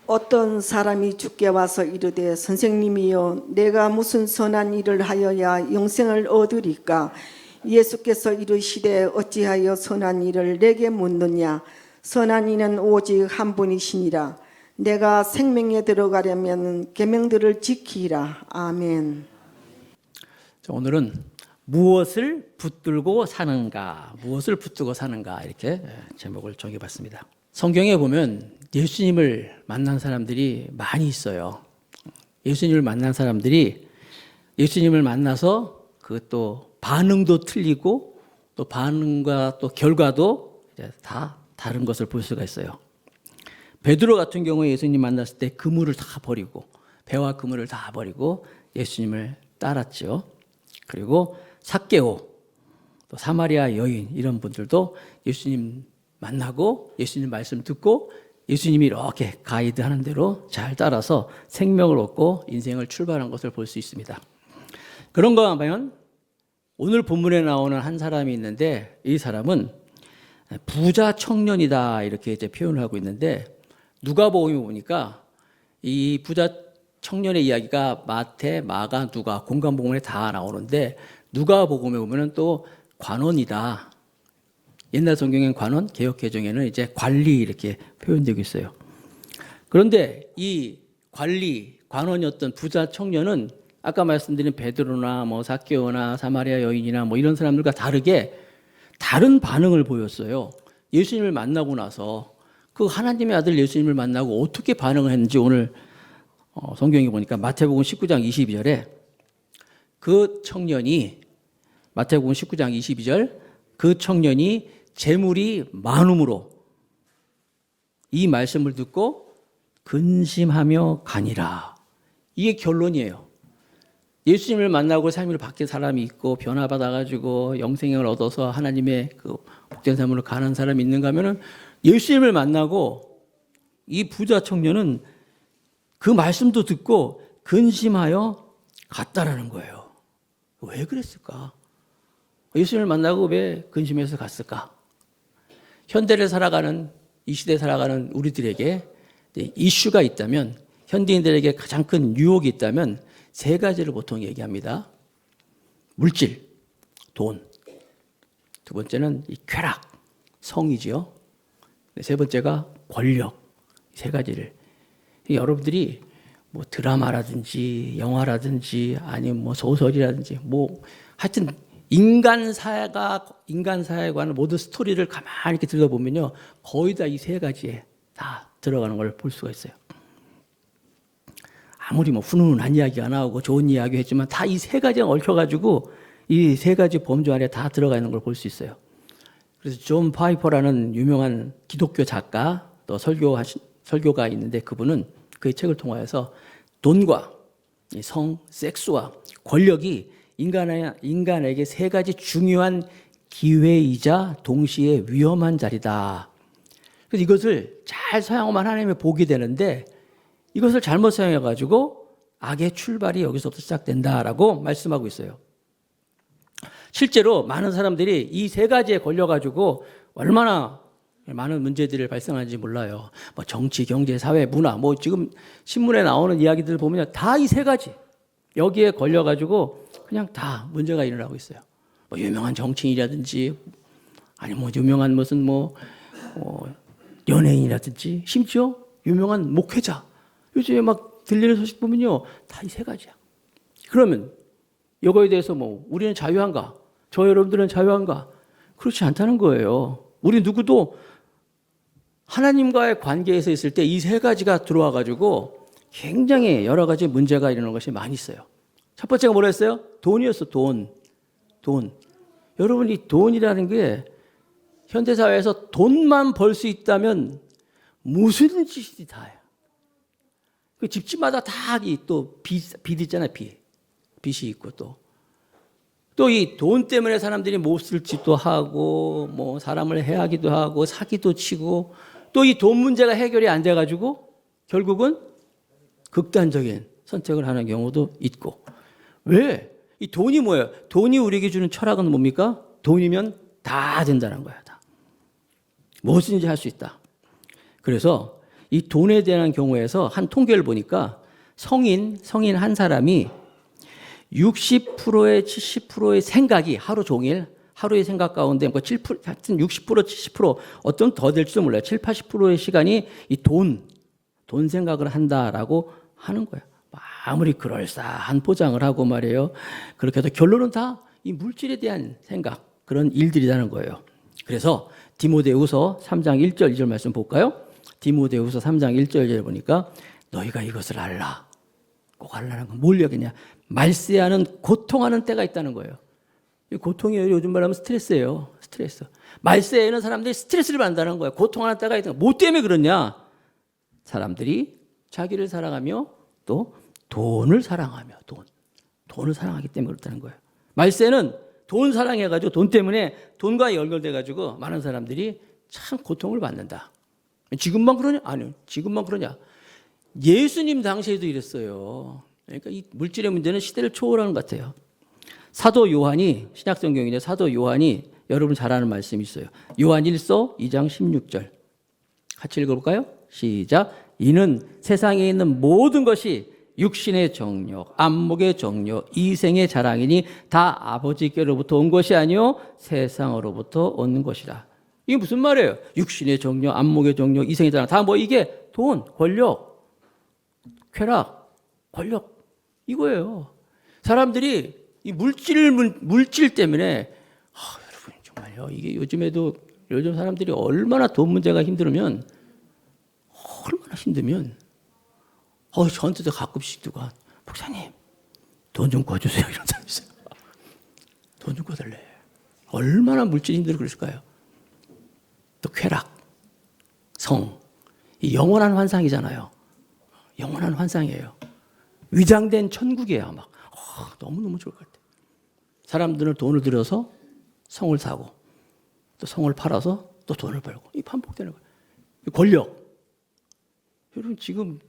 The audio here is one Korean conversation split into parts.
어떤 사람이 주께 와서 이르되 선생님이여 내가 무슨 선한 일을 하여야 영생을 얻으리까? 예수께서 이르시되 어찌하여 선한 일을 내게 묻느냐? 선한 이는 오직 한 분이시니라. 내가 생명에 들어가려면 계명들을 지키라. 아멘. 자, 오늘은 무엇을 붙들고 사는가, 무엇을 붙들고 사는가 이렇게 제목을 정해봤습니다. 성경에 보면 예수님을 만난 사람들이 많이 있어요. 예수님을 만난 사람들이 예수님을 만나서 그 또 반응도 틀리고 또 반응과 또 결과도 다 다른 것을 볼 수가 있어요. 베드로 같은 경우에 예수님 만났을 때 그물을 다 버리고 배와 그물을 다 버리고 예수님을 따랐죠. 그리고 삭개오, 또 사마리아 여인 이런 분들도 예수님 만나고 예수님 말씀 듣고 예수님이 이렇게 가이드하는 대로 잘 따라서 생명을 얻고 인생을 출발한 것을 볼 수 있습니다. 그런가 하면 오늘 본문에 나오는 한 사람이 있는데 이 사람은 부자 청년이다 이렇게 이제 표현을 하고 있는데 누가복음에 보니까 이 부자 청년의 이야기가 마태, 마가, 누가 공간복음에 다 나오는데 누가복음에 보면은 또 관원이다. 옛날 성경엔 관원, 개역개정에는 이제 관리 이렇게 표현되고 있어요. 그런데 이 관리, 관원이었던 부자 청년은 아까 말씀드린 베드로나 뭐 삭개오나 사마리아 여인이나 뭐 이런 사람들과 다르게 다른 반응을 보였어요. 예수님을 만나고 나서 그 하나님의 아들 예수님을 만나고 어떻게 반응을 했는지 오늘 성경에 보니까 마태복음 19장 22절에 그 청년이 마태복음 19장 22절 그 청년이 재물이 많음으로 이 말씀을 듣고 근심하며 가니라. 이게 결론이에요. 예수님을 만나고 삶을 바뀐 사람이 있고 변화받아가지고 영생을 얻어서 하나님의 그 복된 삶으로 가는 사람이 있는가 하면은 예수님을 만나고 이 부자 청년은 그 말씀도 듣고 근심하여 갔다라는 거예요. 왜 그랬을까? 예수님을 만나고 왜 근심해서 갔을까? 현대를 살아가는 이 시대에 살아가는 우리들에게 이슈가 있다면 현대인들에게 가장 큰 유혹이 있다면 세 가지를 보통 얘기합니다. 물질, 돈. 두 번째는 이 쾌락, 성이지요. 세 번째가 권력. 세 가지를. 여러분들이 뭐 드라마라든지 영화라든지 아니면 뭐 소설이라든지 뭐 하여튼 인간 사회에 관한 모든 스토리를 가만히 이렇게 들여다보면요. 거의 다 이 세 가지에 다 들어가는 걸 볼 수가 있어요. 아무리 뭐 훈훈한 이야기가 나오고 좋은 이야기 했지만 다 이 세 가지가 얽혀가지고 이 세 가지 범주 안에 다 들어가 있는 걸 볼 수 있어요. 그래서 존 파이퍼라는 유명한 기독교 작가 또 설교가 있는데 그분은 그의 책을 통하여서 돈과 성, 섹스와 권력이 인간에게 세 가지 중요한 기회이자 동시에 위험한 자리다. 그래서 이것을 잘 사용하면 하나님의 복이 되는데 이것을 잘못 사용해가지고 악의 출발이 여기서부터 시작된다라고 말씀하고 있어요. 실제로 많은 사람들이 이 세 가지에 걸려가지고 얼마나 많은 문제들을 발생하는지 몰라요. 뭐 정치, 경제, 사회, 문화, 뭐 지금 신문에 나오는 이야기들 보면 다 이 세 가지 여기에 걸려가지고 그냥 다 문제가 일어나고 있어요. 뭐 유명한 정치인이라든지 아니면 뭐 유명한 무슨 연예인이라든지 심지어 유명한 목회자 요즘에 막 들리는 소식 보면요 다 이 세 가지야. 그러면 이거에 대해서 뭐 우리는 자유한가? 저 여러분들은 자유한가? 그렇지 않다는 거예요. 우리 누구도 하나님과의 관계에서 있을 때 이 세 가지가 들어와 가지고 굉장히 여러 가지 문제가 일어나는 것이 많이 있어요. 첫 번째가 뭐라 했어요? 돈이었어. 돈. 여러분 이 돈이라는 게 현대사회에서 돈만 벌 수 있다면 무슨 짓이 다예요. 그 집집마다 다 또 빚 있잖아요. 빚이 있고 또 이 돈 때문에 사람들이 못 쓸 짓도 하고 뭐 사람을 해하기도 하고 사기도 치고 또 이 돈 문제가 해결이 안 돼가지고 결국은 극단적인 선택을 하는 경우도 있고. 왜? 이 돈이 뭐예요? 돈이 우리에게 주는 철학은 뭡니까? 돈이면 다 된다는 거야. 다. 무엇인지 할 수 있다. 그래서 이 돈에 대한 경우에서 한 통계를 보니까 성인 한 사람이 60%에 70%의 생각이 하루 종일 하루의 생각 가운데 뭐 7%, 하여튼 60%, 70% 어떤 더 될지도 몰라요. 7, 80%의 시간이 이 돈 생각을 한다라고 하는 거예요. 아무리 그럴싸한 포장을 하고 말이에요. 그렇게 해도 결론은 다 이 물질에 대한 생각, 그런 일들이라는 거예요. 그래서 디모데후서 3장 1절 2절 말씀 볼까요? 디모데후서 3장 1절 2절 보니까 너희가 이것을 알라. 꼭 알라는 건 뭘 얘기냐? 말세하는 고통하는 때가 있다는 거예요. 이 고통이에요. 요즘 말하면 스트레스예요. 스트레스. 말세에는 사람들이 스트레스를 받는다는 거예요. 고통하는 때가 있다. 뭐 때문에 그러냐? 사람들이 자기를 사랑하며 또 돈을 사랑하며 돈을 사랑하기 때문에 그렇다는 거예요. 말세는 돈 사랑해가지고 돈 때문에 돈과 연결돼가지고 많은 사람들이 참 고통을 받는다. 지금만 그러냐? 아니요. 지금만 그러냐? 예수님 당시에도 이랬어요. 그러니까 이 물질의 문제는 시대를 초월하는 것 같아요. 사도 요한이 신약성경인데 사도 요한이 여러분 잘 아는 말씀이 있어요. 요한 1서 2장 16절 같이 읽어볼까요? 시작. 이는 세상에 있는 모든 것이 육신의 정욕, 안목의 정욕, 이생의 자랑이니 다 아버지께로부터 온 것이 아니요 세상으로부터 온 것이다. 이게 무슨 말이에요? 육신의 정욕, 안목의 정욕, 이생의 자랑 다 뭐 이게 돈, 권력, 쾌락, 권력 이거예요. 사람들이 이 물질 때문에 여러분 정말요. 이게 요즘 사람들이 얼마나 돈 문제가 힘들면 저한테도 가끔씩 누가 목사님 돈 좀 꿔주세요 이런 사람 있어요. 돈 좀 꿔달래. 얼마나 물질이 힘들고 그랬을까요? 또 쾌락, 성, 이 영원한 환상이잖아요. 영원한 환상이에요. 위장된 천국이에요. 막 너무너무 좋을 것 같아요. 사람들은 돈을 들여서 성을 사고 또 성을 팔아서 또 돈을 벌고 이 반복되는 거예요. 권력. 여러분 지금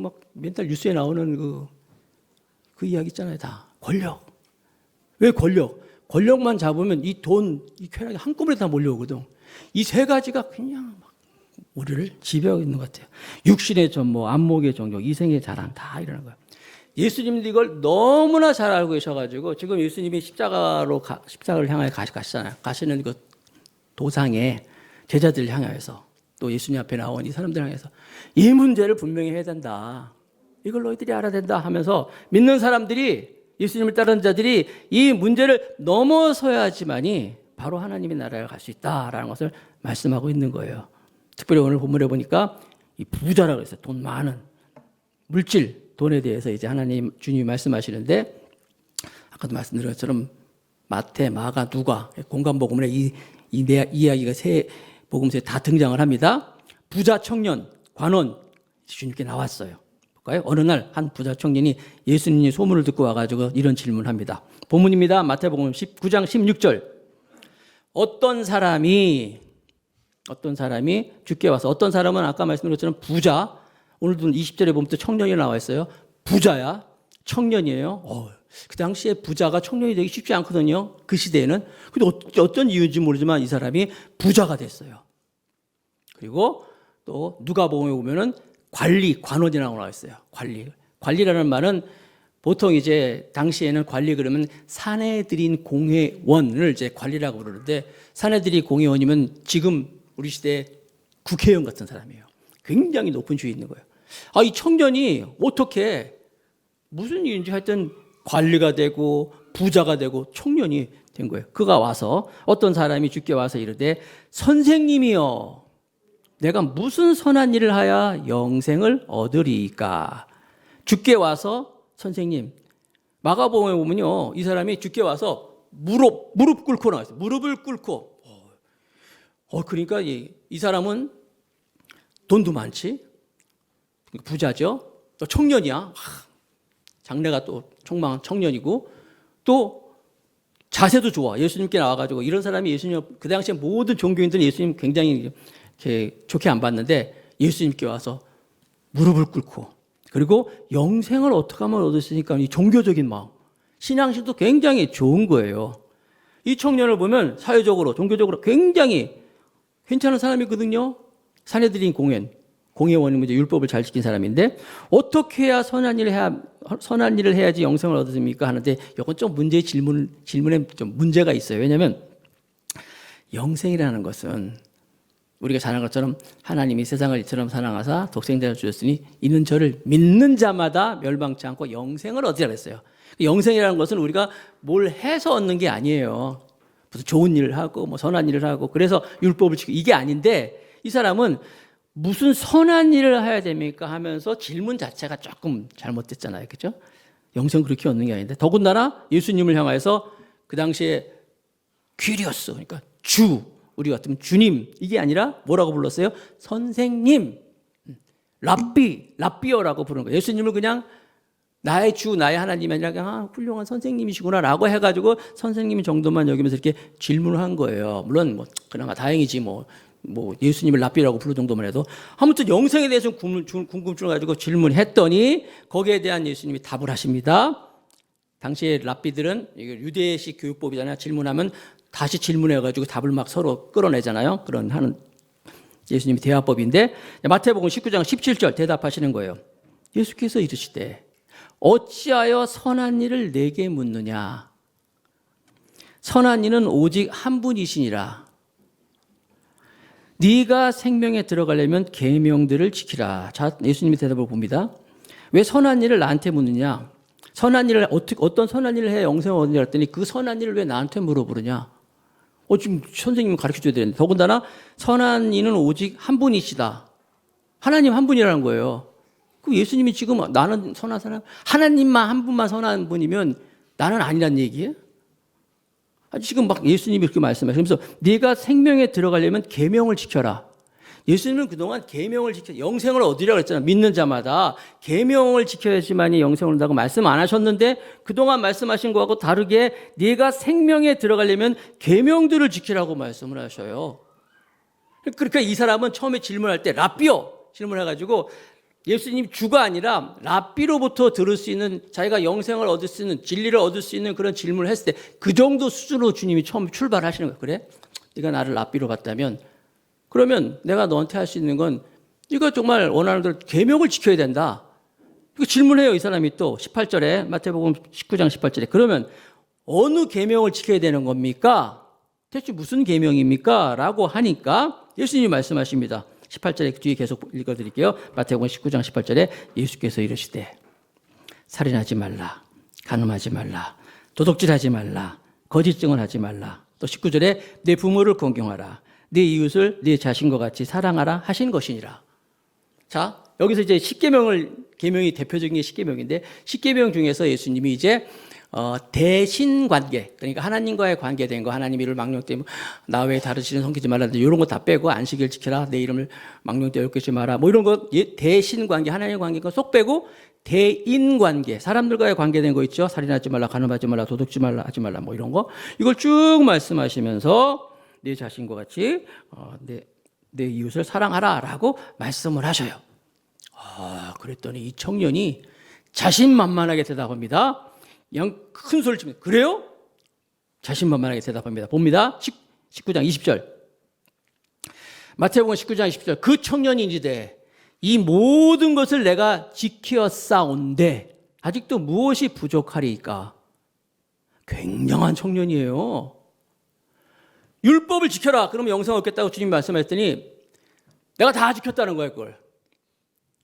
막 맨날 뉴스에 나오는 그 이야기 있잖아요. 다 권력. 왜 권력? 권력만 잡으면 이 돈, 이 쾌락이 한꺼번에 다 몰려오거든. 이 세 가지가 그냥 막 우리를 지배하고 있는 것 같아요. 육신의 전모, 안목의 정욕, 이생의 자랑 다 이러는 거예요. 예수님도 이걸 너무나 잘 알고 계셔가지고 지금 예수님이 십자가를 향하여 가시잖아요. 가시는 그 도상에 제자들을 향하여서 또 예수님 앞에 나온 이 사람들 향해서 이 문제를 분명히 해야 된다. 이걸 너희들이 알아야 된다 하면서 믿는 사람들이 예수님을 따르는 자들이 이 문제를 넘어서야지만이 바로 하나님의 나라에 갈 수 있다라는 것을 말씀하고 있는 거예요. 특별히 오늘 본문에 보니까 이 부자라고 했어요. 돈 많은 물질, 돈에 대해서 이제 주님이 말씀하시는데 아까도 말씀드린 것처럼 마태, 마가, 누가 공간복음에 이 이야기가 세 복음서에 다 등장을 합니다. 부자 청년, 관원 주님께 나왔어요. 볼까요? 어느 날 한 부자 청년이 예수님의 소문을 듣고 와가지고 이런 질문을 합니다. 본문입니다. 마태복음 19장 16절. 어떤 사람이 주께 와서 어떤 사람은 아까 말씀드린 것처럼 부자, 오늘도 20절에 보면 또 청년이 나와 있어요. 부자야, 청년이에요. 그 당시에 부자가 청년이 되기 쉽지 않거든요. 그 시대에는. 근데 어떤 이유인지 모르지만 이 사람이 부자가 됐어요. 그리고 또 누가복음에 보면은 관원이라고 나와 있어요. 관리라는 말은 보통 이제 당시에는 관리 그러면 사내들인 공회원을 이제 관리라고 부르는데 사내들인 공회원이면 지금 우리 시대 국회의원 같은 사람이에요. 굉장히 높은 지위에 있는 거예요. 이 청년이 어떻게 무슨 일인지 하여튼 관리가 되고 부자가 되고 청년이 된 거예요. 그가 와서 어떤 사람이 주께 와서 이르되 선생님이여 내가 무슨 선한 일을 하여 영생을 얻으리이까. 주께 와서 선생님 마가복음에 보면요 이 사람이 주께 와서 무릎 꿇고 나왔어요. 무릎을 꿇고 그러니까 이 사람은 돈도 많지 부자죠. 또 청년이야. 장래가 또 촉망한 청년이고 또 자세도 좋아. 예수님께 나와가지고 이런 사람이 예수님 그 당시에 모든 종교인들은 예수님 굉장히 이렇게 좋게 안 봤는데 예수님께 와서 무릎을 꿇고 그리고 영생을 어떻게 하면 얻을 수 있으니까 이 종교적인 마음 신앙심도 굉장히 좋은 거예요. 이 청년을 보면 사회적으로 종교적으로 굉장히 괜찮은 사람이거든요. 사내들인 공연 공의 원인은 이제 율법을 잘 지킨 사람인데 어떻게 해야 선한 일을 해야지 영생을 얻습니까 하는데 이건 좀 질문에 좀 문제가 있어요. 왜냐하면 영생이라는 것은 우리가 잘 아는 것처럼 하나님이 세상을 이처럼 사랑하사 독생자를 주셨으니 이는 저를 믿는 자마다 멸망치 않고 영생을 얻으라 그랬어요. 영생이라는 것은 우리가 뭘 해서 얻는 게 아니에요. 무슨 좋은 일을 하고 뭐 선한 일을 하고 그래서 율법을 지키고 이게 아닌데 이 사람은 무슨 선한 일을 해야 됩니까 하면서 질문 자체가 조금 잘못됐잖아요. 그렇죠? 영생 그렇게 얻는 게 아닌데 더군다나 예수님을 향해서 그 당시에 퀴리오스 그러니까 주 우리 같으면 주님 이게 아니라 뭐라고 불렀어요? 선생님 랍비어라고 부르는 거예요. 예수님을 그냥 나의 주 나의 하나님이 아니라 그냥 훌륭한 선생님이시구나 라고 해가지고 선생님 정도만 여기면서 이렇게 질문을 한 거예요. 물론 뭐 그나마 다행이지 뭐 예수님을 랍비라고 부를 정도만 해도 아무튼 영생에 대해서 궁금증을 가지고 질문했더니 거기에 대한 예수님이 답을 하십니다. 당시에 랍비들은 유대식 교육법이잖아요. 질문하면 다시 질문해가지고 답을 막 서로 끌어내잖아요. 그런 하는 예수님이 대화법인데 마태복음 19장 17절 대답하시는 거예요. 예수께서 이르시되 어찌하여 선한 일을 내게 묻느냐. 선한 이는 오직 한 분이시니라. 네가 생명에 들어가려면 계명들을 지키라. 자, 예수님의 대답을 봅니다. 왜 선한 일을 나한테 묻느냐? 선한 일을 어떤 선한 일을 해야 영생을 얻느냐 했더니 그 선한 일을 왜 나한테 물어보느냐? 지금 선생님이 가르쳐줘야 되는데 더군다나 선한 이는 오직 한 분이시다. 하나님 한 분이라는 거예요. 그 예수님이 지금 나는 선한 사람, 하나님만 한 분만 선한 분이면 나는 아니란 얘기예요? 지금 막 예수님이 그렇게 말씀하셔요. 그래서 네가 생명에 들어가려면 계명을 지켜라. 예수님은 그동안 계명을 지켜 영생을 얻으려고 했잖아요. 믿는 자마다 계명을 지켜야지만이 영생을 얻는다고 말씀 안 하셨는데 그동안 말씀하신 거하고 다르게 네가 생명에 들어가려면 계명들을 지키라고 말씀을 하셔요. 그러니까 이 사람은 처음에 질문할 때 랍비요 질문해가지고 예수님 주가 아니라 랍비로부터 들을 수 있는 자기가 영생을 얻을 수 있는 진리를 얻을 수 있는 그런 질문을 했을 때 그 정도 수준으로 주님이 처음 출발하시는 거예요. 그래? 네가 나를 랍비로 봤다면 그러면 내가 너한테 할 수 있는 건 네가 정말 원하는 대로 계명을 지켜야 된다. 이거 질문해요. 이 사람이 또 18절에 마태복음 19장 18절에 그러면 어느 계명을 지켜야 되는 겁니까? 대체 무슨 계명입니까? 라고 하니까 예수님이 말씀하십니다. 18절에 뒤에 계속 읽어드릴게요. 마태복음 19장 18절에 예수께서 이르시되 살인하지 말라, 간음하지 말라, 도둑질하지 말라, 거짓 증언하지 말라. 또 19절에 내 부모를 공경하라, 내 이웃을 내 자신과 같이 사랑하라 하신 것이니라. 자, 여기서 이제 계명이 대표적인 게 십계명인데 십계명 중에서 예수님이 이제 대신 관계, 그러니까 하나님과의 관계된 거, 하나님 이를 망령 때문에 나 외에 다른 신을 섬기지 말라, 이런 거 다 빼고 안식일 지켜라, 내 이름을 망령 때 욕하지 마라, 뭐 이런 거 대신 관계, 하나님의 관계가 쏙 빼고 대인 관계, 사람들과의 관계된 거 있죠. 살인하지 말라, 간음하지 말라, 도둑질 말라, 하지 말라, 뭐 이런 거 이걸 쭉 말씀하시면서 내 자신과 같이 내 이웃을 사랑하라라고 말씀을 하셔요. 그랬더니 이 청년이 자신만만하게 대답합니다. 그냥 큰 소리를 치면 그래요? 자신만만하게 대답합니다. 봅니다. 19장 20절. 마태복음 19장 20절. 그 청년이 이르되 이 모든 것을 내가 지키었사온데 아직도 무엇이 부족하리까? 굉장한 청년이에요. 율법을 지켜라. 그러면 영생 얻겠다고 주님 말씀하셨더니 내가 다 지켰다는 거예요, 그걸.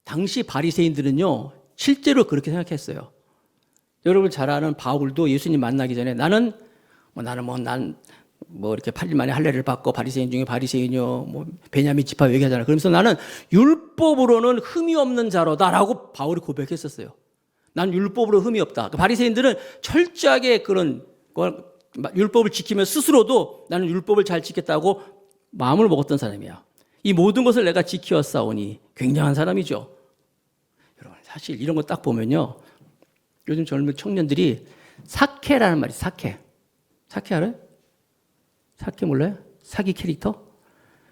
당시 바리새인들은요, 실제로 그렇게 생각했어요. 여러분 잘 아는 바울도 예수님 만나기 전에 난 이렇게 8일 만에 할례를 받고 바리새인 중에 바리새인이요, 뭐 베냐민 지파 얘기하잖아요. 그러면서 나는 율법으로는 흠이 없는 자로다라고 바울이 고백했었어요. 난 율법으로 흠이 없다. 바리새인들은 철저하게 그런 걸 율법을 지키면 스스로도 나는 율법을 잘 지켰다고 마음을 먹었던 사람이야. 이 모든 것을 내가 지키었사오니 굉장한 사람이죠. 여러분 사실 이런 거 딱 보면요, 요즘 젊은 청년들이 사케라는 말이 사케 알아요? 사케 몰라요? 사기 캐릭터?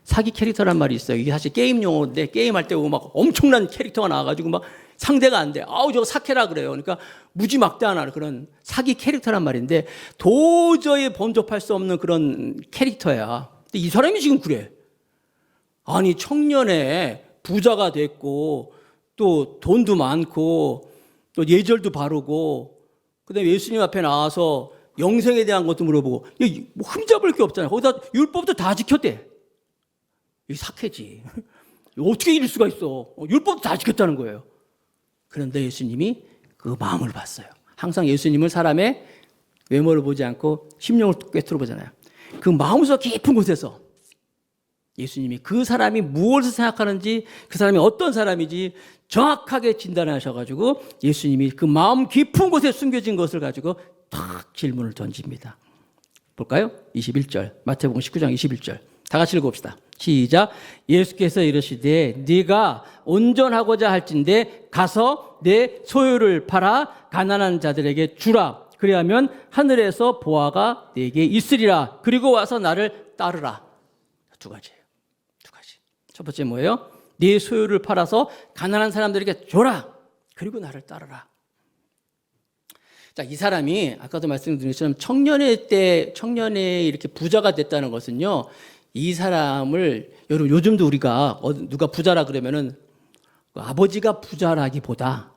사기 캐릭터라는 말이 있어요. 이게 사실 게임 용어인데 게임할 때 막 엄청난 캐릭터가 나와가지고 막 상대가 안 돼. 저거 사케라 그래요. 그러니까 무지막대한 그런 사기 캐릭터란 말인데 도저히 범접할 수 없는 그런 캐릭터야. 근데 이 사람이 지금 그래. 아니 청년의 부자가 됐고 또 돈도 많고 또 예절도 바르고 그다음에 예수님 앞에 나와서 영생에 대한 것도 물어보고 뭐 흠잡을 게 없잖아요. 거기다 율법도 다 지켰대. 이 사케지. 어떻게 이럴 수가 있어. 율법도 다 지켰다는 거예요. 그런데 예수님이 그 마음을 봤어요. 항상 예수님은 사람의 외모를 보지 않고 심령을 꿰뚫어 보잖아요. 그 마음속 깊은 곳에서 예수님이 그 사람이 무엇을 생각하는지 그 사람이 어떤 사람인지 정확하게 진단하셔가지고 예수님이 그 마음 깊은 곳에 숨겨진 것을 가지고 탁 질문을 던집니다. 볼까요? 21절 마태복음 19장 21절 다 같이 읽어봅시다. 시작. 예수께서 이르시되 네가 온전하고자 할진대 가서 내 소유를 팔아 가난한 자들에게 주라. 그리하면 하늘에서 보화가 네게 있으리라. 그리고 와서 나를 따르라. 두 가지예요. 두 가지. 첫 번째 뭐예요? 네 소유를 팔아서 가난한 사람들에게 줘라. 그리고 나를 따르라. 자, 이 사람이 아까도 말씀드린 것처럼 청년에 이렇게 부자가 됐다는 것은요. 이 사람을 여러분 요즘도 우리가 누가 부자라 그러면은 아버지가 부자라기보다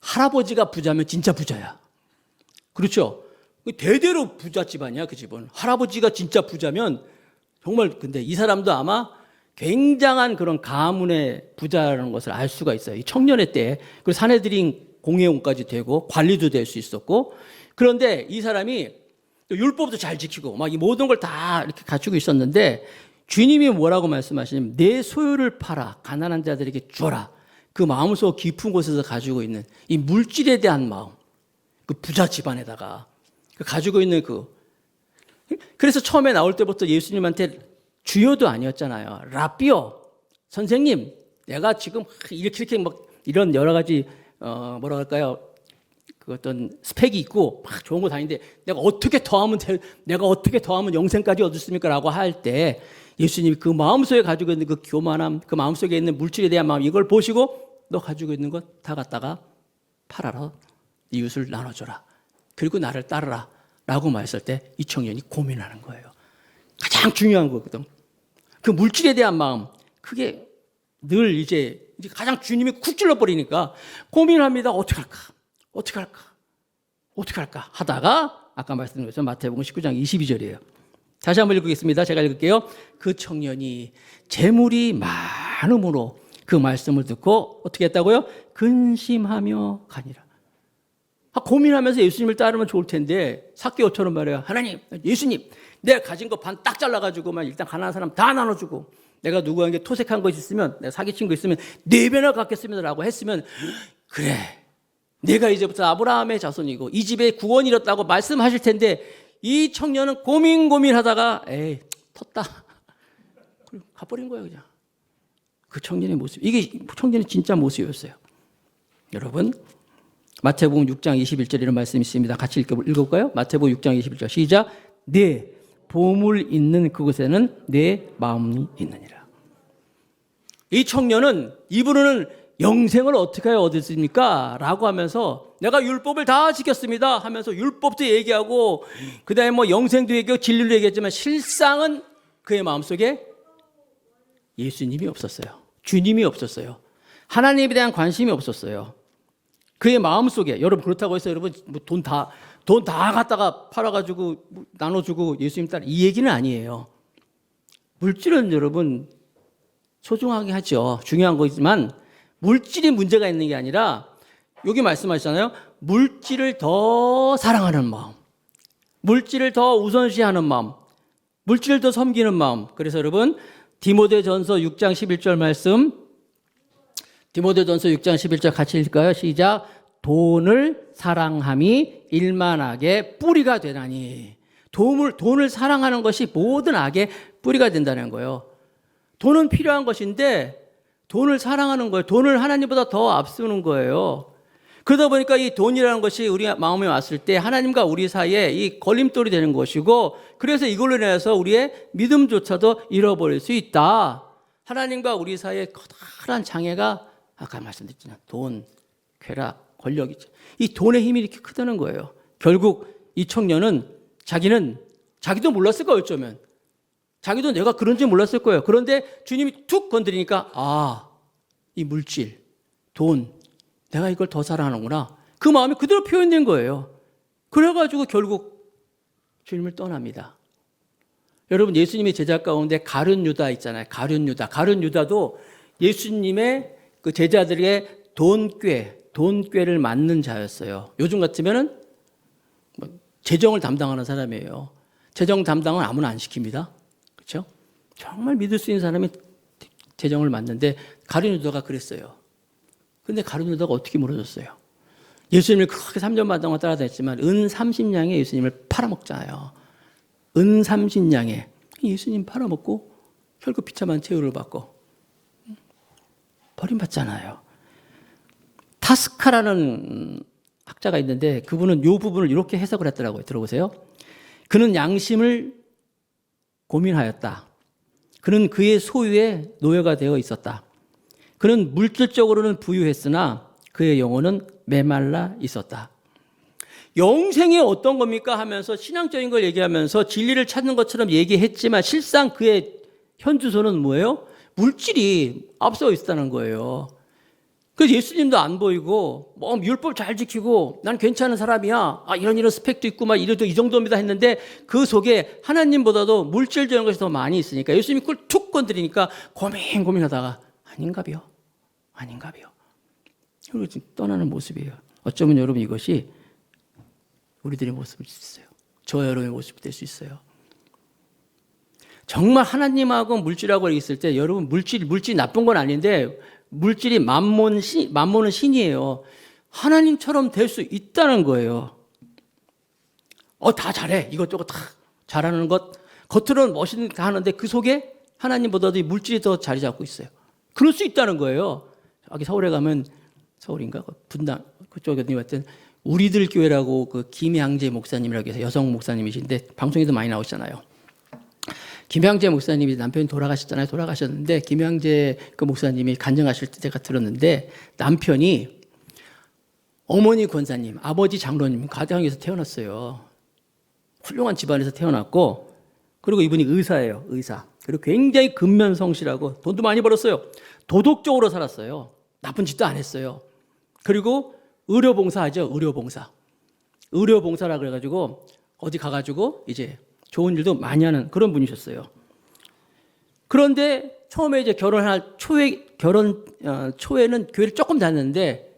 할아버지가 부자면 진짜 부자야. 그렇죠? 대대로 부자 집안이야, 그 집은. 할아버지가 진짜 부자면 정말 근데 이 사람도 아마 굉장한 그런 가문의 부자라는 것을 알 수가 있어요. 이 청년의 때. 그리고 사내들인 공회원까지 되고 관리도 될 수 있었고 그런데 이 사람이 율법도 잘 지키고 막 이 모든 걸 다 이렇게 갖추고 있었는데 주님이 뭐라고 말씀하시냐면 내 소유를 팔아 가난한 자들에게 줘라. 그 마음속 깊은 곳에서 가지고 있는 이 물질에 대한 마음, 그 부자 집안에다가 가지고 있는 그래서 처음에 나올 때부터 예수님한테 주여도 아니었잖아요. 라비오, 선생님, 내가 지금 이렇게 막 이런 여러 가지 뭐라 할까요? 그 어떤 스펙이 있고 막 좋은 거 다니는데 내가 어떻게 더하면 영생까지 얻습니까? 라고 할 때 예수님이 그 마음속에 가지고 있는 그 교만함, 그 마음속에 있는 물질에 대한 마음 이걸 보시고 너 가지고 있는 것 다 갖다가 팔아라. 이웃을 나눠줘라. 그리고 나를 따르라. 라고 말했을 때 이 청년이 고민하는 거예요. 가장 중요한 거거든. 그 물질에 대한 마음, 그게 늘 이제 가장 주님이 쿡 찔러버리니까 고민합니다. 어떻게 할까 하다가 아까 말씀드린 것처럼 마태복음 19장 22절이에요. 다시 한번 읽겠습니다. 제가 읽을게요. 그 청년이 재물이 많음으로 그 말씀을 듣고 어떻게 했다고요? 근심하며 가니라. 고민하면서 예수님을 따르면 좋을 텐데 삭개오처럼 말해요. 하나님, 예수님, 내가 가진 거 반 딱 잘라가지고만 일단 가난한 사람 다 나눠주고 내가 누구에게 토색한 것이 있으면 내가 사기친 거 있으면 4배나 갚겠습니다 라고 했으면 그래, 내가 이제부터 아브라함의 자손이고 이 집에 구원이 이뤘다고 말씀하실 텐데 이 청년은 고민하다가 에이 텄다 가버린 거예요. 그냥 그 청년의 모습, 이게 청년의 진짜 모습이었어요. 여러분 마태복음 6장 21절 이런 말씀이 있습니다. 같이 읽어볼까요? 마태복음 6장 21절 시작. 내 보물 있는 그곳에는 내 마음이 있느니라. 이 청년은 이분은 영생을 어떻게 얻었습니까? 라고 하면서 내가 율법을 다 지켰습니다 하면서 율법도 얘기하고 그 다음에 뭐 영생도 얘기하고 진리도 얘기했지만 실상은 그의 마음속에 예수님이 없었어요. 주님이 없었어요. 하나님에 대한 관심이 없었어요. 그의 마음속에 여러분 그렇다고 해서 여러분 돈 다 갖다가 팔아가지고 나눠주고 예수님 따라 이 얘기는 아니에요. 물질은 여러분 소중하게 하죠. 중요한 거지만 물질이 문제가 있는 게 아니라 여기 말씀하시잖아요. 물질을 더 사랑하는 마음, 물질을 더 우선시하는 마음, 물질을 더 섬기는 마음. 그래서 여러분 디모데전서 6장 11절 말씀, 디모데전서 6장 11절 같이 읽을까요? 시작. 돈을 사랑함이 일만하게 뿌리가 되나니. 돈을 사랑하는 것이 모든 악의 뿌리가 된다는 거예요. 돈은 필요한 것인데 돈을 사랑하는 거예요. 돈을 하나님보다 더 앞세우는 거예요. 그러다 보니까 이 돈이라는 것이 우리 마음에 왔을 때 하나님과 우리 사이에 이 걸림돌이 되는 것이고 그래서 이걸로 인해서 우리의 믿음조차도 잃어버릴 수 있다. 하나님과 우리 사이에 커다란 장애가 아까 말씀드렸잖아요. 돈, 쾌락, 권력이죠. 이 돈의 힘이 이렇게 크다는 거예요. 결국 이 청년은 자기도 몰랐을 거예요. 어쩌면 자기도 내가 그런지 몰랐을 거예요. 그런데 주님이 툭 건드리니까 이 물질, 돈, 내가 이걸 더 사랑하는구나. 그 마음이 그대로 표현된 거예요. 그래가지고 결국 주님을 떠납니다. 여러분, 예수님의 제자 가운데 가룟 유다 있잖아요. 가룟 유다. 가룟 유다도 예수님의 그 제자들에게 돈꾀를 맡는 자였어요. 요즘 같으면은 재정을 담당하는 사람이에요. 재정 담당은 아무나 안 시킵니다. 그렇죠? 정말 믿을 수 있는 사람이 재정을 맡는데 가룟 유다가 그랬어요. 근데 가룟 유다가 어떻게 무너졌어요? 예수님을 그렇게 3년 동안 따라다녔지만 은 30냥에 예수님을 팔아먹잖아요. 은 30냥에 예수님 팔아먹고 결국 비참한 최후를 받고 버림받잖아요. 타스카라는 학자가 있는데 그분은 이 부분을 이렇게 해석을 했더라고요. 들어보세요. 그는 양심을 고민하였다. 그는 그의 소유에 노예가 되어 있었다. 그는 물질적으로는 부유했으나 그의 영혼은 메말라 있었다. 영생이 어떤 겁니까 하면서 신앙적인 걸 얘기하면서 진리를 찾는 것처럼 얘기했지만 실상 그의 현주소는 뭐예요? 물질이 앞서 있다는 거예요. 그래서 예수님도 안 보이고 뭐 율법 잘 지키고 난 괜찮은 사람이야. 이런 스펙도 있고 막 이래도 이 정도입니다 했는데 그 속에 하나님보다도 물질적인 것이 더 많이 있으니까 예수님이 그걸 툭 건드리니까 고민하다가 아닌가벼. 그리고 지금 떠나는 모습이에요. 어쩌면 여러분 이것이 우리들의 모습일 수 있어요. 저와 여러분의 모습이 될 수 있어요. 정말 하나님하고 물질하고 있을 때 여러분 물질이 나쁜 건 아닌데 물질이 만몬은 신이에요. 하나님처럼 될 수 있다는 거예요. 다 잘해. 이것저것 다 잘하는 것. 겉으로는 멋있는 다 하는데 그 속에 하나님보다도 이 물질이 더 자리 잡고 있어요. 그럴 수 있다는 거예요. 여기 서울에 가면 서울인가? 분당 그쪽에 어디 왔든 우리들 교회라고 그 김양재 목사님이라고 해서 여성 목사님이신데 방송에도 많이 나오시잖아요. 김양재 목사님이 남편이 돌아가셨잖아요. 돌아가셨는데 김양재 그 목사님이 간증하실 때 제가 들었는데 남편이 어머니 권사님, 아버지 장로님 가정에서 태어났어요. 훌륭한 집안에서 태어났고 그리고 이분이 의사예요. 의사. 그리고 굉장히 근면성실하고 돈도 많이 벌었어요. 도덕적으로 살았어요. 나쁜 짓도 안 했어요. 그리고 의료봉사하죠. 의료봉사라 그래가지고 어디 가가지고 이제 좋은 일도 많이 하는 그런 분이셨어요. 그런데 처음에 이제 결혼 초에는 교회를 조금 다녔는데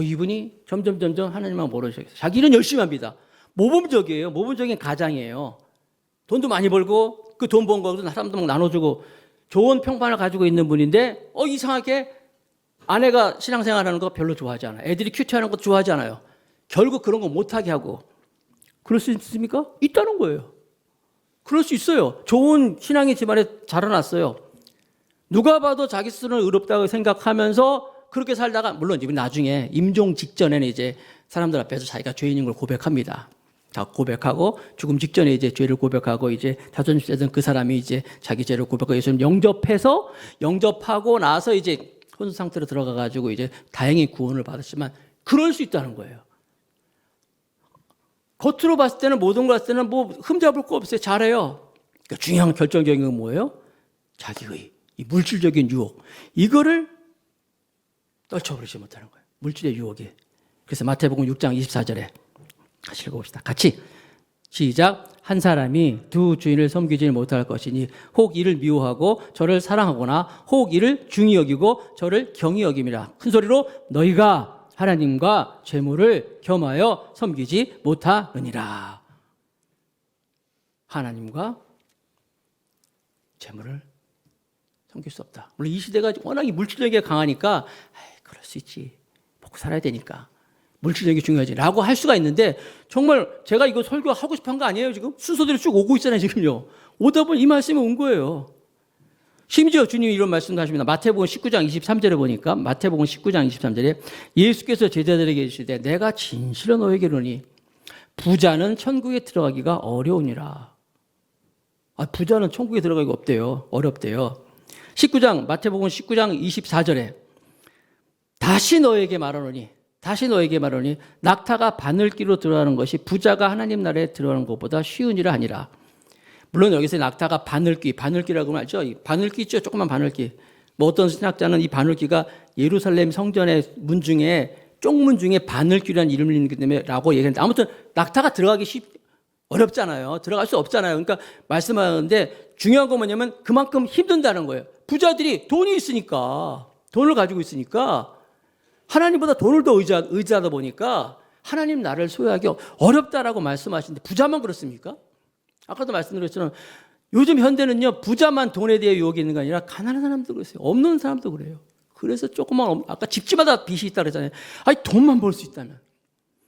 이분이 점점 하나님만 멀어지고 자기 일은 열심히 합니다. 모범적이에요. 모범적인 가장이에요. 돈도 많이 벌고 그 돈 번 거도 사람도 막 나눠주고 좋은 평판을 가지고 있는 분인데 이상하게 아내가 신앙생활하는 거 별로 좋아하지 않아요. 애들이 큐티하는 것도 좋아하지 않아요. 결국 그런 거 못하게 하고 그럴 수 있습니까? 있다는 거예요. 그럴 수 있어요. 좋은 신앙의 집안에 자라났어요. 누가 봐도 자기 스스로는 의롭다고 생각하면서 그렇게 살다가 물론 이분 나중에 임종 직전에는 이제 사람들 앞에서 자기가 죄인인 걸 고백합니다. 자, 고백하고 죽음 직전에 이제 죄를 고백하고 이제 자존심 세던 그 사람이 이제 자기 죄를 고백하고 예수님 영접하고 나서 이제 혼수 상태로 들어가 가지고 이제 다행히 구원을 받았지만 그럴 수 있다는 거예요. 겉으로 봤을 때는 모든 걸 봤을 때는 뭐 흠잡을 거 없어요. 잘해요. 그러니까 중요한 결정적인 건 뭐예요? 자기의 이 물질적인 유혹. 이거를 떨쳐버리지 못하는 거예요. 물질의 유혹이. 그래서 마태복음 6장 24절에 같이 읽어봅시다. 같이 시작. 한 사람이 두 주인을 섬기지 못할 것이니 혹 이를 미워하고 저를 사랑하거나 혹 이를 중히 여기고 저를 경히 여김이라. 큰 소리로 너희가 하나님과 재물을 겸하여 섬기지 못하느니라. 하나님과 재물을 섬길 수 없다. 물론 이 시대가 워낙 물질력이 강하니까 그럴 수 있지. 먹고 살아야 되니까. 물질력이 중요하지 라고 할 수가 있는데 정말 제가 이거 설교하고 싶은 거 아니에요. 지금 순서대로 쭉 오고 있잖아요. 지금요. 오다 보니 이 말씀이 온 거예요. 심지어 주님이 이런 말씀도 하십니다. 마태복음 19장 23절에 보니까 마태복음 19장 23절에 예수께서 제자들에게 이르시되 내가 진실로 너에게 이르노니 부자는 천국에 들어가기가 어려우니라. 부자는 천국에 들어가기가 없대요. 어렵대요. 마태복음 19장 24절에 다시 너에게 말하노니 낙타가 바늘귀로 들어가는 것이 부자가 하나님 나라에 들어가는 것보다 쉬운 일이 아니라. 물론 여기서 낙타가 바늘귀라고 하죠. 바늘귀 있죠. 조그만 바늘귀. 뭐 어떤 신학자는 이 바늘귀가 예루살렘 성전의 문 중에 쪽문 중에 바늘귀라는 이름을 있는 것 때문에 라고 얘기했는데, 아무튼 낙타가 들어가기 어렵잖아요. 들어갈 수 없잖아요. 그러니까 말씀하는데 중요한 건 뭐냐면 그만큼 힘든다는 거예요. 부자들이 돈이 있으니까, 돈을 가지고 있으니까 하나님보다 돈을 더 의지하다 보니까 하나님 나라를 소유하기 어렵다라고 말씀하시는데, 부자만 그렇습니까? 아까도 말씀드렸지만 요즘 현대는요, 부자만 돈에 대해 유혹이 있는 게 아니라 가난한 사람도 그랬어요. 없는 사람도 그래요. 그래서 조그만, 아까 집집마다 빚이 있다 그랬잖아요. 아니, 돈만 벌 수 있다면.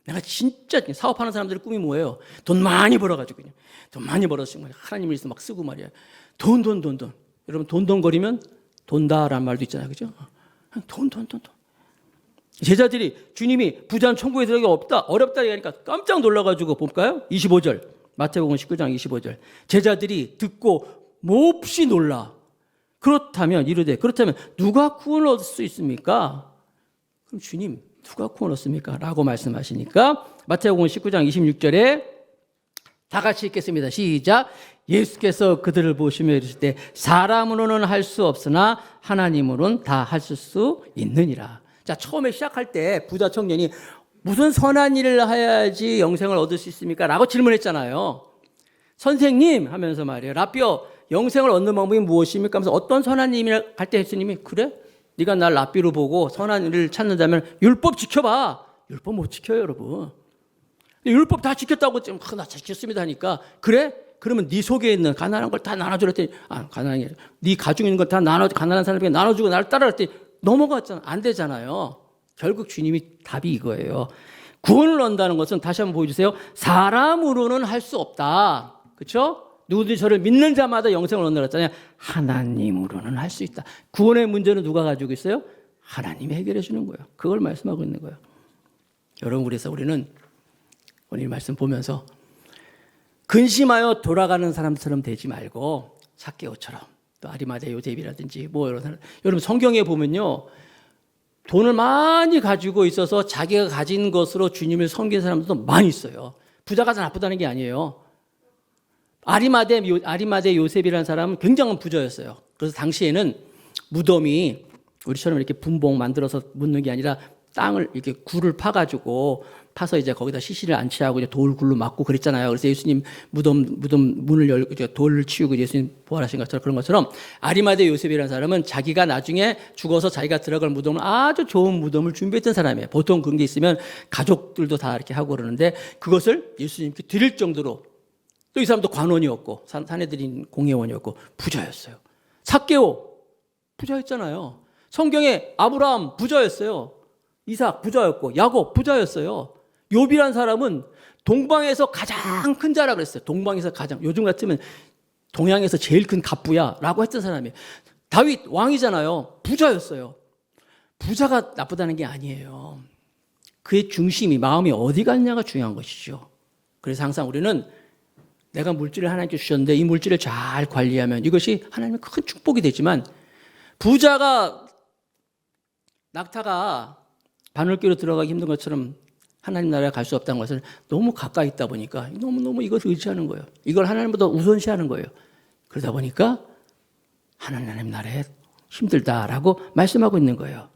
내가 진짜 사업하는 사람들의 꿈이 뭐예요? 돈 많이 벌어가지고 그냥. 돈 많이 벌어서 정말 하나님을 위해서 막 쓰고 말이야. 돈. 여러분, 돈거리면 돈다라는 말도 있잖아요. 그죠? 돈. 제자들이 주님이 부자는 천국에 들어가기 어렵다 얘기하니까 깜짝 놀라가지고 볼까요? 25절. 마태복음 19장 25절. 제자들이 듣고 몹시 놀라. 그렇다면 누가 구원을 얻을 수 있습니까? 그럼 주님, 누가 구원을 얻습니까? 라고 말씀하시니까 마태복음 19장 26절에 다 같이 읽겠습니다. 시작. 예수께서 그들을 보시며 이르실 때 사람으로는 할 수 없으나 하나님으로는 다 하실 수 있느니라. 자, 처음에 시작할 때 부자 청년이 무슨 선한 일을 해야지 영생을 얻을 수 있습니까? 라고 질문했잖아요. 선생님 하면서 말이에요. 라비어, 영생을 얻는 방법이 무엇입니까? 하면서 어떤 선한 일을 할 때 예수님이, 그래? 네가 날 라비로 보고 선한 일을 찾는다면 율법 지켜봐. 율법 못 지켜요, 여러분. 율법 다 지켰다고 지금 나 지켰습니다 하니까, 그래? 그러면 네 속에 있는 가난한 걸 다 나눠주라 했더니, 가난한 게 네 가지고 있는 걸 다 가난한 사람에게 나눠주고 나를 따라라 했더니 넘어갔잖아. 안 되잖아요. 결국 주님이 답이 이거예요. 구원을 얻는다는 것은, 다시 한번 보여주세요. 사람으로는 할 수 없다. 그렇죠? 누구든지 저를 믿는 자마다 영생을 얻는다 그랬잖아요. 하나님으로는 할 수 있다. 구원의 문제는 누가 가지고 있어요? 하나님이 해결해 주는 거예요. 그걸 말씀하고 있는 거예요. 여러분, 그래서 우리는 오늘 말씀 보면서 근심하여 돌아가는 사람처럼 되지 말고 삭개오처럼, 또 아리마대 요셉이라든지 뭐 여러분 성경에 보면요, 돈을 많이 가지고 있어서 자기가 가진 것으로 주님을 섬긴 사람들도 많이 있어요. 부자가 다 나쁘다는 게 아니에요. 아리마대 요셉이라는 사람은 굉장한 부자였어요. 그래서 당시에는 무덤이 우리처럼 이렇게 분봉 만들어서 묻는 게 아니라 땅을 이렇게 굴을 파서 이제 거기다 시신을 안치하고 이제 돌굴로 막고 그랬잖아요. 그래서 예수님 무덤 문을 열고 이제 돌을 치우고 예수님 부활하신 것처럼, 그런 것처럼 아리마대 요셉이라는 사람은 자기가 나중에 죽어서 자기가 들어갈 무덤을 아주 좋은 무덤을 준비했던 사람이에요. 보통 그런 게 있으면 가족들도 다 이렇게 하고 그러는데, 그것을 예수님께 드릴 정도로, 또 이 사람도 관원이었고 사내들인 공회원이었고 부자였어요. 삭개오 부자였잖아요. 성경에 아브라함 부자였어요. 이삭 부자였고 야곱 부자였어요. 욥이란 사람은 동방에서 가장 큰 자라 그랬어요. 동방에서 가장, 요즘 같으면 동양에서 제일 큰 갑부야 라고 했던 사람이에요. 다윗 왕이잖아요. 부자였어요. 부자가 나쁘다는 게 아니에요. 그의 중심이, 마음이 어디 갔냐가 중요한 것이죠. 그래서 항상 우리는 내가 물질을 하나님께 주셨는데 이 물질을 잘 관리하면 이것이 하나님의 큰 축복이 되지만, 낙타가 바늘귀로 들어가기 힘든 것처럼 하나님 나라에 갈 수 없다는 것을 너무 가까이 있다 보니까 너무너무 이것을 의지하는 거예요. 이걸 하나님보다 우선시하는 거예요. 그러다 보니까 하나님 나라에 힘들다라고 말씀하고 있는 거예요.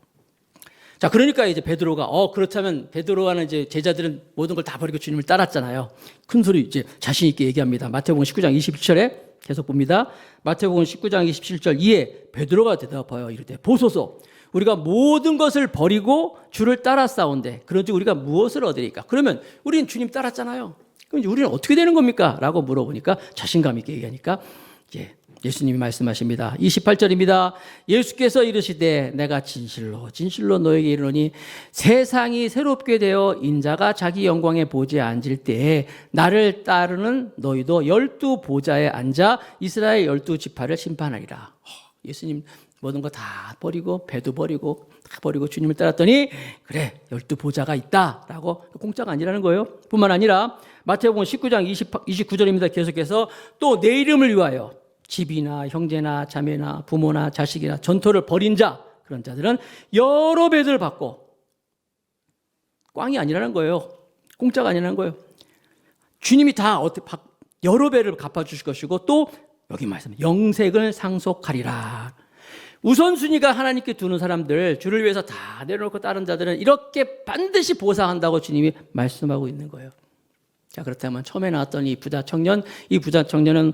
자, 그러니까 이제 베드로가, 그렇다면 베드로와는 이제 제자들은 모든 걸 다 버리고 주님을 따랐잖아요. 큰 소리 이제 자신 있게 얘기합니다. 마태복음 19장 27절에 계속 봅니다. 마태복음 19장 27절, 이에 베드로가 대답하여 이르되 보소서, 우리가 모든 것을 버리고 주를 따라 싸운데 그런지 우리가 무엇을 얻으리까? 그러면 우리는 주님 따랐잖아요. 그럼 이제 우리는 어떻게 되는 겁니까? 라고 물어보니까 자신감 있게 얘기하니까 예수님이 말씀하십니다. 28절입니다. 예수께서 이르시되 내가 진실로 너에게 이르노니 세상이 새롭게 되어 인자가 자기 영광에 보좌에 앉을 때에 나를 따르는 너희도 12보좌에 앉아 이스라엘 12지파를 심판하리라. 예수님 모든 거 다 버리고, 배도 버리고 다 버리고 주님을 따랐더니 그래 12보좌가 있다라고, 공짜가 아니라는 거예요. 뿐만 아니라 마태복음 19장 29절입니다. 계속해서 또 내 이름을 위하여 집이나 형제나 자매나 부모나 자식이나 전토를 벌인 자, 그런 자들은 여러 배를 받고, 꽝이 아니라는 거예요. 공짜가 아니라는 거예요. 주님이 다 여러 배를 갚아주실 것이고, 또 여기 말씀 영생을 상속하리라. 우선순위가 하나님께 두는 사람들, 주를 위해서 다 내려놓고 다른 자들은 이렇게 반드시 보상한다고 주님이 말씀하고 있는 거예요. 자, 그렇다면 처음에 나왔던 이 부자 청년은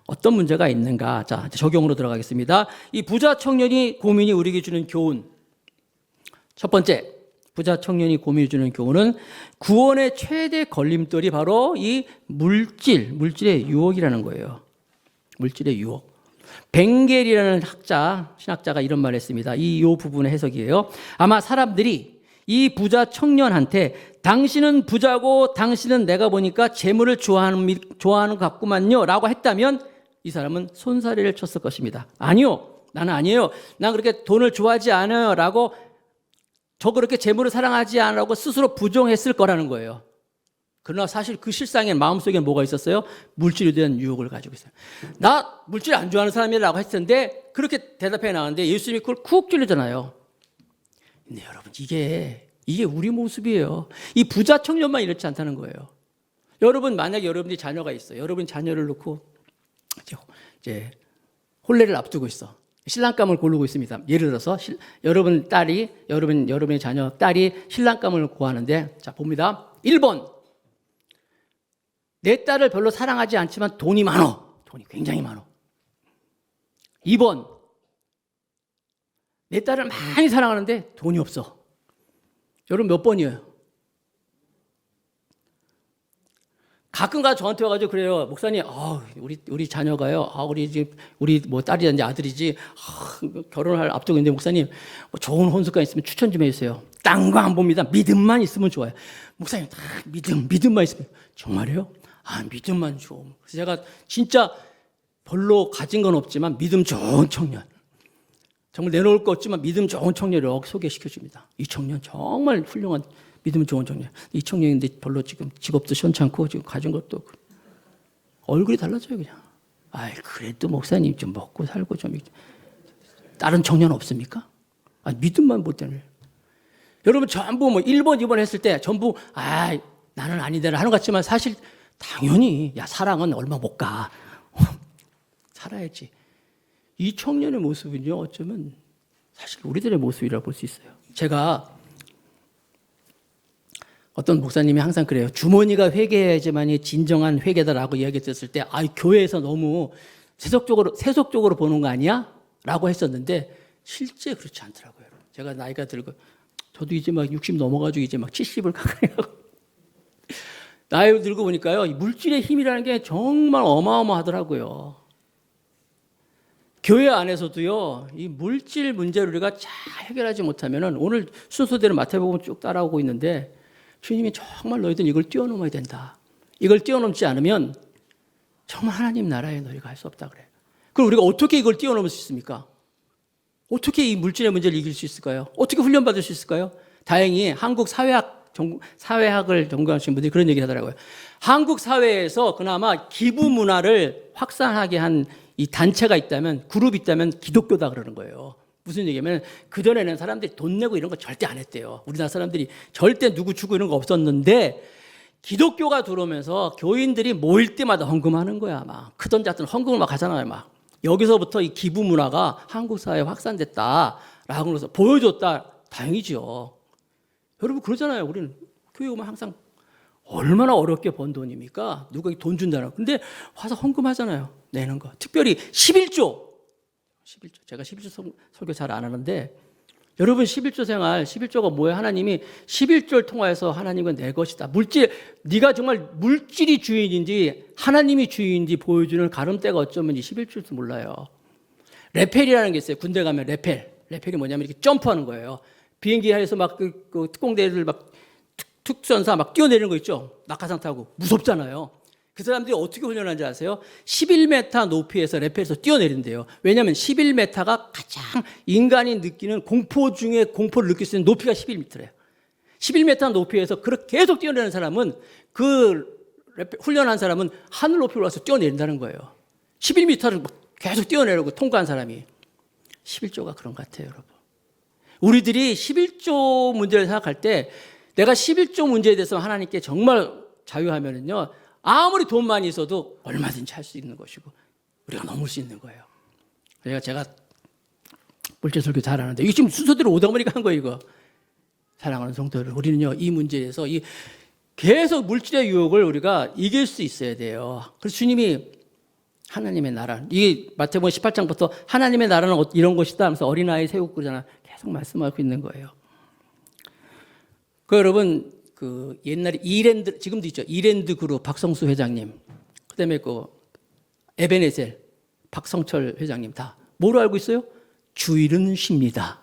어떤 문제가 있는가? 자, 적용으로 들어가겠습니다. 이 부자 청년이 고민이 우리에게 주는 교훈. 첫 번째, 부자 청년이 고민이 주는 교훈은 구원의 최대 걸림돌이 바로 이 물질의 유혹이라는 거예요. 물질의 유혹. 벵겔이라는 신학자가 이런 말을 했습니다. 이 부분의 해석이에요. 아마 사람들이 이 부자 청년한테 당신은 부자고 당신은 내가 보니까 재물을 좋아하는 것 같구만요 라고 했다면 이 사람은 손사래를 쳤을 것입니다. 아니요, 나는 아니에요. 난 그렇게 돈을 좋아하지 않아요 라고, 저 그렇게 재물을 사랑하지 않으라고 스스로 부정했을 거라는 거예요. 그러나 사실 그 실상에 마음속에 뭐가 있었어요? 물질에 대한 유혹을 가지고 있어요. 나 물질 안 좋아하는 사람이라고 했을 텐데 그렇게 대답해 나왔는데 예수님이 그걸 쿡 찔르잖아요. 근데 여러분, 이게 우리 모습이에요. 이 부자 청년만 이렇지 않다는 거예요. 여러분, 만약에 여러분이 자녀가 있어요. 여러분 자녀를 놓고 이제 혼례를 앞두고 있어. 신랑감을 고르고 있습니다. 예를 들어서 여러분의 자녀 딸이 신랑감을 구하는데, 자 봅니다. 1번, 내 딸을 별로 사랑하지 않지만 돈이 많어. 돈이 굉장히 많어. 2번, 내 딸을 많이 사랑하는데 돈이 없어. 여러분 몇 번이에요? 가끔가다 저한테 와가지고 그래요. 목사님, 우리 자녀가요. 우리 뭐 딸이든지 아들이지, 결혼할 앞두고 있는데 목사님, 뭐 좋은 혼수가 있으면 추천 좀 해주세요. 딴 거 안 봅니다. 믿음만 있으면 좋아요. 목사님, 다 믿음만 있으면. 정말이에요? 믿음만 좀. 그래서 제가 진짜 별로 가진 건 없지만 믿음 좋은 청년. 정말 내놓을 거 없지만 믿음 좋은 청년을 소개시켜 줍니다. 이 청년 정말 훌륭한 믿음 좋은 청년. 이 청년인데 별로 지금 직업도 시원찮고 지금 가진 것도 없고. 얼굴이 달라져요 그냥. 그래도 목사님 좀 먹고 살고 좀. 다른 청년 없습니까? 믿음만 못 되네. 여러분 전부 뭐 1번 2번 했을 때 전부 나는 아니다라 하는 것 같지만 사실 당연히 사랑은 얼마 못 가. 살아야지. 이 청년의 모습은요, 어쩌면 사실 우리들의 모습이라고 볼 수 있어요. 제가 어떤 목사님이 항상 그래요. 주머니가 회개해야지만이 진정한 회개다라고 이야기 들었을 때, 교회에서 너무 세속적으로 보는 거 아니야? 라고 했었는데, 실제 그렇지 않더라고요. 제가 나이가 들고, 저도 이제 막 60 넘어가지고 이제 막 70을 가까이 하고, 나이 들고 보니까요, 물질의 힘이라는 게 정말 어마어마하더라고요. 교회 안에서도요, 이 물질 문제를 우리가 잘 해결하지 못하면은, 오늘 순서대로 마태복음 쭉 따라오고 있는데, 주님이 정말 너희들은 이걸 뛰어넘어야 된다. 이걸 뛰어넘지 않으면 정말 하나님 나라에 너희가 할 수 없다 그래요. 그럼 우리가 어떻게 이걸 뛰어넘을 수 있습니까? 어떻게 이 물질의 문제를 이길 수 있을까요? 어떻게 훈련받을 수 있을까요? 다행히 한국 사회학을 전공하신 분들이 그런 얘기 하더라고요. 한국 사회에서 그나마 기부 문화를 확산하게 한 이 단체가 있다면, 그룹이 있다면 기독교다 그러는 거예요. 무슨 얘기냐면 그전에는 사람들이 돈 내고 이런 거 절대 안 했대요. 우리나라 사람들이 절대 누구 주고 이런 거 없었는데 기독교가 들어오면서 교인들이 모일 때마다 헌금하는 거야. 막 크던 작든 헌금을 막 하잖아요. 막 여기서부터 이 기부 문화가 한국 사회에 확산됐다라고 해서 보여줬다. 다행이죠. 여러분 그러잖아요. 우리는 교회 오면 항상 얼마나 어렵게 번 돈입니까? 누가 돈 준다라고. 근데 와서 헌금하잖아요. 내는 거. 특별히 11조. 제가 11조 설교 잘 안 하는데 여러분 11조 생활, 11조가 뭐예요? 하나님이 11조를 통하여서 하나님은 내 것이다. 네가 정말 물질이 주인인지 하나님이 주인인지 보여주는 가름대가 어쩌면 이 11조일지 몰라요. 레펠이라는 게 있어요. 군대 가면 레펠이 뭐냐면 이렇게 점프하는 거예요. 비행기 안에서 막 그 특공대들 막 특전사 막 뛰어내리는 거 있죠. 낙하산 타고 무섭잖아요. 그 사람들이 어떻게 훈련하는지 아세요? 11m 높이에서 레펠에서 뛰어내린대요. 왜냐하면 11m가 가장 인간이 느끼는 공포 중에 공포를 느낄 수 있는 높이가 11m래요. 11m 높이에서 그렇게 계속 뛰어내리는 사람은 훈련한 사람은 하늘 높이로 와서 뛰어내린다는 거예요. 11m를 계속 뛰어내리고 통과한 사람이 11조가 그런 것 같아요, 여러분. 우리들이 11조 문제를 생각할 때 내가 11조 문제에 대해서 하나님께 정말 자유하면은요, 아무리 돈 많이 있어도 얼마든지 할 수 있는 것이고 우리가 넘을 수 있는 거예요. 제가 물질 설교 잘하는데 이게 지금 순서대로 오다 보니까 한 거예요, 이거. 사랑하는 성도들, 우리는요 이 문제에서 이 계속 물질의 유혹을 우리가 이길 수 있어야 돼요. 그래서 주님이 하나님의 나라, 이게 마태복음 18장부터 하나님의 나라는 이런 것이다 하면서 어린아이 세우고 그러잖아. 계속 말씀하고 있는 거예요. 그 여러분 그 옛날에 이랜드, 지금도 있죠, 이랜드 그룹 박성수 회장님, 그다음에 그 에베네셀 박성철 회장님 다 뭐로 알고 있어요? 주일은 쉽니다.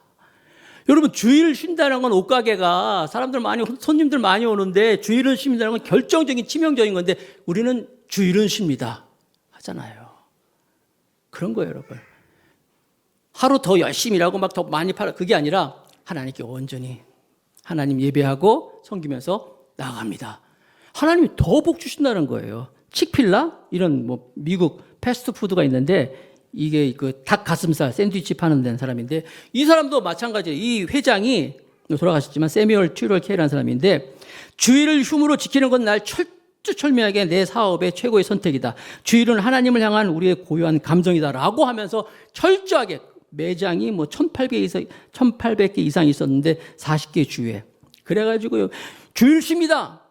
여러분 주일을 쉰다는 건 옷가게가 사람들 많이, 손님들 많이 오는데 주일은 쉰다는 건 결정적인 치명적인 건데 우리는 주일은 쉽니다 하잖아요. 그런 거예요, 여러분. 하루 더 열심히 일하고 막 더 많이 팔아, 그게 아니라 하나님께 온전히 하나님 예배하고 섬기면서 나아갑니다. 하나님이 더 복 주신다는 거예요. 칙필라 이런 뭐 미국 패스트푸드가 있는데 이게 그 닭 가슴살 샌드위치 파는 데는 사람인데 이 사람도 마찬가지예요. 이 회장이 돌아가셨지만 세뮤얼 튜럴 K라는 사람인데 주일을 휴무로 지키는 건 날 철두철미하게 내 사업의 최고의 선택이다. 주일은 하나님을 향한 우리의 고유한 감정이다라고 하면서 철저하게 매장이 뭐 1800개 이상 있었는데 40개 주에 그래가지고 주일 쉽니다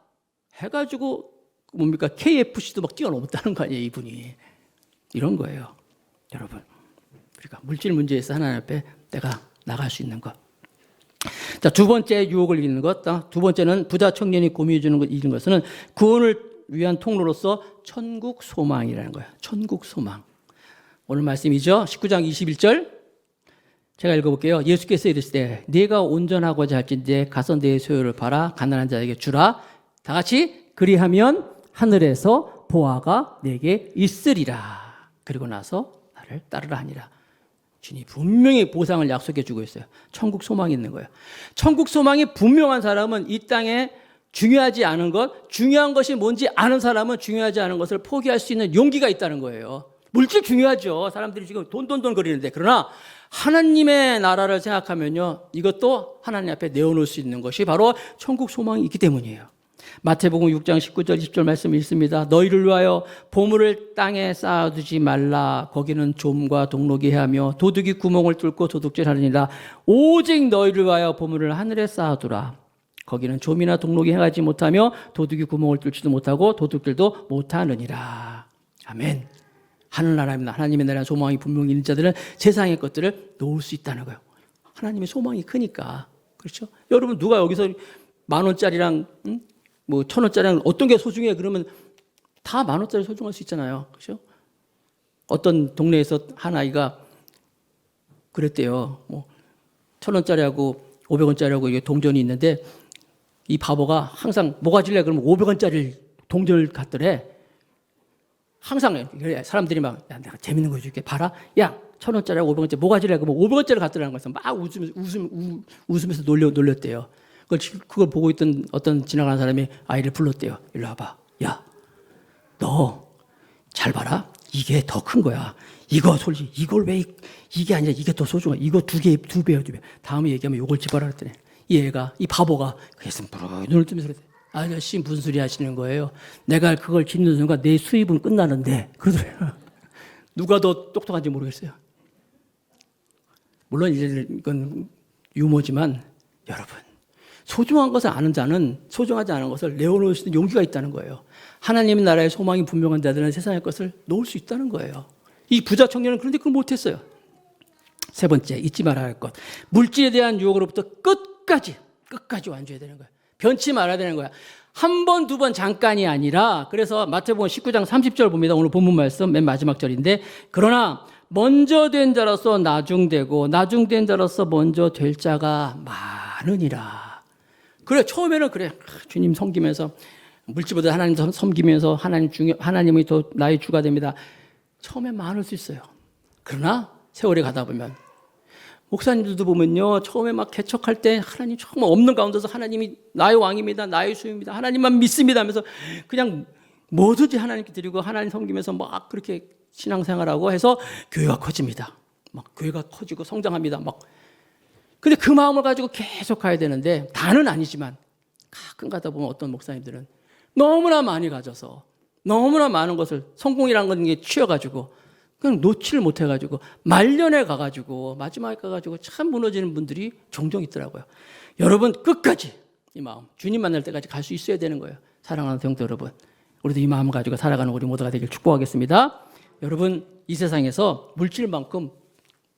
해가지고 뭡니까 KFC도 막 뛰어넘었다는 거 아니에요, 이분이. 이런 거예요, 여러분. 그러니까 물질 문제에서 하나님 앞에 내가 나갈 수 있는 것. 자, 두 번째 유혹을 이기는 것. 두 번째는 부자 청년이 고민해 주는 것, 이기는 것은 구원을 위한 통로로서 천국 소망이라는 거예요. 천국 소망. 오늘 말씀이죠. 19장 21절. 제가 읽어볼게요. 예수께서 이르시되 네가 온전하고자 할진대 가서 내 소유를 팔아 가난한 자에게 주라. 다 같이 그리하면 하늘에서 보화가 내게 있으리라. 그리고 나서 나를 따르라 하니라. 주님 분명히 보상을 약속해 주고 있어요. 천국 소망이 있는 거예요. 천국 소망이 분명한 사람은 이 땅에 중요하지 않은 것, 중요한 것이 뭔지 아는 사람은 중요하지 않은 것을 포기할 수 있는 용기가 있다는 거예요. 물질 중요하죠. 사람들이 지금 돈 거리는데. 그러나 하나님의 나라를 생각하면요, 이것도 하나님 앞에 내어놓을 수 있는 것이 바로 천국 소망이 있기 때문이에요. 마태복음 6장 19절 20절 말씀이 있습니다. 너희를 위하여 보물을 땅에 쌓아두지 말라. 거기는 좀과 동록이 해하며 도둑이 구멍을 뚫고 도둑질하느니라. 오직 너희를 위하여 보물을 하늘에 쌓아두라. 거기는 좀이나 동록이 행하지 못하며 도둑이 구멍을 뚫지도 못하고 도둑들도 못하느니라. 아멘. 하늘나라입니다. 하나님의 나라의 소망이 분명히 있는 자들은 세상의 것들을 놓을 수 있다는 거예요. 하나님의 소망이 크니까. 그렇죠? 여러분 누가 여기서 10,000원짜리랑 뭐 1,000원짜리랑 어떤 게 소중해? 그러면 다 10,000원짜리 소중할 수 있잖아요. 그렇죠? 어떤 동네에서 한 아이가 그랬대요. 뭐 1,000원짜리하고 500원짜리하고 이게 동전이 있는데 이 바보가 항상 뭐가 질래? 그러면 500원짜리 동전을 갖더래. 항상 사람들이 막 야, 내가 재밌는 거 해줄게. 봐라. 야 1,000원짜리하고 500원짜리 뭐가 질래? 그러면 500원짜리 갖더라는 거였어. 막 웃으면서 놀렸대요. 그걸 보고 있던 어떤 지나가는 사람이 아이를 불렀대요. 일로 와봐. 야, 너 잘 봐라. 이게 더 큰 거야. 이거 솔직히 이걸 왜 이게 아니라 이게 더 소중해. 이거 두 배야. 다음에 얘기하면 이걸 집어라 그랬더니 이 애가 이 바보가 그래서 눈을 뜨면서 그랬대. 아저씨 무슨 소리 하시는 거예요? 내가 그걸 짓는 순간 내 수입은 끝나는데 그러더래요. 누가 더 똑똑한지 모르겠어요. 물론 이건 유머지만 여러분 소중한 것을 아는 자는 소중하지 않은 것을 내어놓을 수 있는 용기가 있다는 거예요. 하나님의 나라의 소망이 분명한 자들은 세상의 것을 놓을 수 있다는 거예요. 이 부자 청년은 그런데 그걸 못했어요. 세 번째, 잊지 말아야 할 것. 물질에 대한 유혹으로부터 끝까지 완주해야 되는 거예요. 변치 말아야 되는 거야. 한 번, 두 번 잠깐이 아니라, 그래서 마태복음 19장 30절 봅니다. 오늘 본문 말씀 맨 마지막 절인데, 그러나 먼저 된 자로서 나중되고 나중된 자로서 먼저 될 자가 많으니라. 그래, 처음에는 그래, 주님 섬기면서 물질보다 하나님 섬기면서 하나님이 더 나의 주가 됩니다. 처음엔 많을 수 있어요. 그러나 세월이 가다 보면 목사님들도 보면요, 처음에 막 개척할 때 하나님 정말 없는 가운데서 하나님이 나의 왕입니다, 나의 주입니다, 하나님만 믿습니다 하면서 그냥 뭐든지 하나님께 드리고 하나님 섬기면서 막 그렇게 신앙생활하고 해서 교회가 커집니다. 막 교회가 커지고 성장합니다. 막 근데 그 마음을 가지고 계속 가야 되는데 다는 아니지만 가끔 가다 보면 어떤 목사님들은 너무나 많이 가져서 너무나 많은 것을 성공이라는 게 취해가지고 그냥 놓지를 못해가지고 말년에 가가지고 마지막에 가가지고 참 무너지는 분들이 종종 있더라고요. 여러분 끝까지 이 마음 주님 만날 때까지 갈 수 있어야 되는 거예요. 사랑하는 성도 여러분, 우리도 이 마음 가지고 살아가는 우리 모두가 되길 축복하겠습니다. 여러분 이 세상에서 물질만큼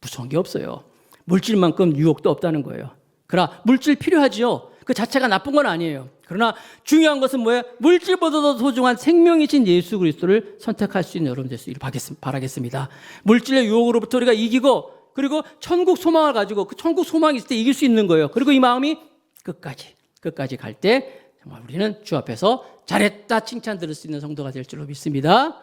무서운 게 없어요. 물질만큼 유혹도 없다는 거예요. 그러나 물질 필요하지요. 그 자체가 나쁜 건 아니에요. 그러나 중요한 것은 뭐예요? 물질보다도 소중한 생명이신 예수 그리스도를 선택할 수 있는 여러분 될 수 있기를 바라겠습니다. 물질의 유혹으로부터 우리가 이기고 그리고 천국 소망을 가지고 그 천국 소망이 있을 때 이길 수 있는 거예요. 그리고 이 마음이 끝까지 갈 때 정말 우리는 주 앞에서 잘했다 칭찬 들을 수 있는 성도가 될 줄로 믿습니다.